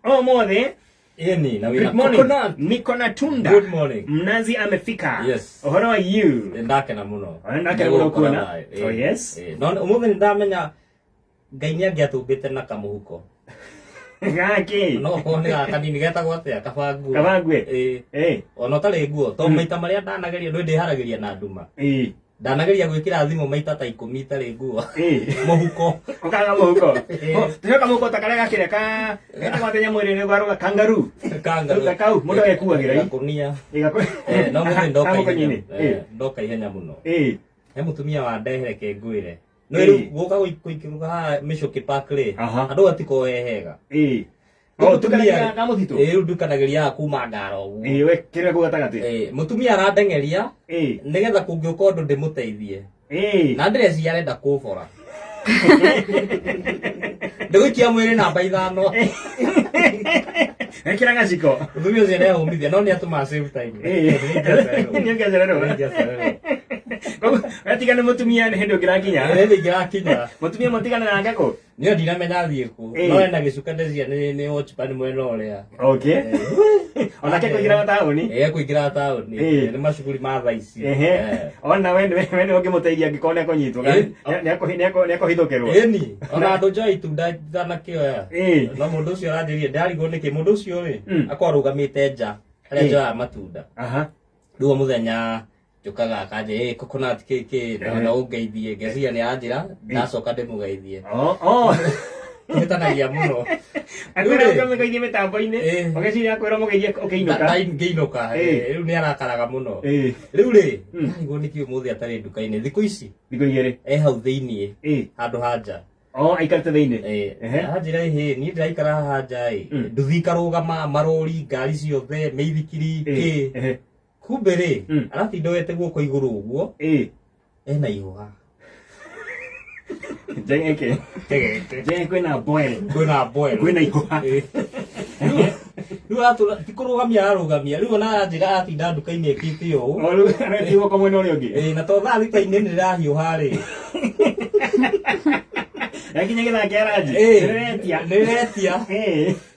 Oh, mothe. Eni, na Good morning. Niko na tunda. Good morning. Mnazi amefika. Yes. How are you? Ndake na muno. Ndake na muno kuona. Oh, yes. No, umuthi ndamenya Ngai nĩangiatumbĩte na kamuhuko. Gaki. No kone kanini getagwo atia kabangu. Kabangwe. Ona ũtarĩ nguo to maita marĩa ndanageria nĩ ndĩharageria na nduma. Ndanageria gwĩkĩra thimũ maita ta 10 itarĩ nguo. Mũhuko. Ũkaga mũhuko. Tũreka mũhuko ta karĩa gakĩrĩa ka getagwo mwĩrĩ-inĩ gwaruga kangaroo. Kangaroo. Kau mũndũ agekuagĩra. Gakunia. No mũthĩ ndoka ihenya mũno. He mũtumia wa ndehere kengwĩre. No rĩu gũka gũikũrũka haha Mĩcũkĩ Park rĩ, andũ atikoe hega. Tukanagia na mũthitũ. Rĩu ndukanagĩria kuma Ngara ũguo. We kĩrĩa kũu gatagatĩ. Mũtumia arandengeria nĩgetha kũngĩũka ũndũ ndĩmũteithie. Na ndĩreciria arenda kũbora. Ndĩgũikia mwĩrĩ namba 5. Ekĩra gaciko. Mũtumia ũcio nĩahũmithia no nĩatũma save time. Nĩongererwo. Watigana mũtumia hĩndĩ ũngĩrakinya. Hĩndĩ ingĩrakinya. Mũtumia mũtigana na ngakũ. Niĩ ndinamenya thiĩ kũ. No ena gĩcuka ndecia nĩ watchman mwena ũrĩa. Okay. Onake kũingĩra taũni. Kũingĩra taũni. Nĩ macukuri ma thaa ici. Ona we ũngĩmũteithia angĩkorwo nĩakũnyitwo. Nĩakũhithũkĩrwo. Ĩni. Ona andũ njoe itunda itanakĩoya. No mũndũ ũcio aranjĩrire ndarigwo nĩkĩ mũndũ ũcio rĩ akorwo arũgamĩte nja harĩa njoyaga matunda. Rĩu mũthenya njokaga akanje coconut cake na ũngeithie ngeciria nĩ anjĩra ndacoka ndĩmũgeithie. Nĩtanagia mũno. Akwĩra ũkamũgeithie mĩtambo-inĩ. Ũgeciria akwĩra mũgeithie ũkĩinũka. Ngĩinũka. Rĩu nĩarakaraga mũno. Rĩu rĩ ndarigwo nĩkĩ ũmũthĩ atarĩ nduka-inĩ thikũ ici. Thikũ igĩrĩ. Hau thĩiniĩ handũ hanja. Aikarĩte thĩinĩ. Anjĩra niĩ ndĩraikara haha nja nduthi ikarũgama marori ngari ciothe mĩithikiri kĩ. Kumbe rĩ aratinda wete guoko igũrũ ũguo ena ihũha. Njengeke. Kwĩna mboere. Kwĩna ihũha. Rĩu ti kũrũgamia ararũgamia rĩu ona anjĩra atinda nduka-inĩ ekĩte ũũ. Rĩu aretia guoko mwena ũrĩa ũngĩ. Na to thaa thita-inĩ nĩrĩrahiũha rĩ. Yakinya gĩthaka kĩa ranji. Nĩrĩretia.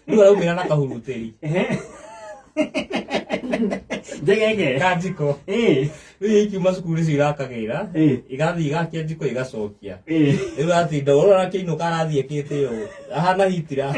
Rĩu araumĩra na kahurutĩri. Njengeke. Kanjiko. Rĩu ikiuma cukuru icio irakagĩra. Igathiĩ igakia njiko igacokia. Rĩu atinda ũrora kĩinũka arathiĩ ekĩte ũũ. Ahana hitira.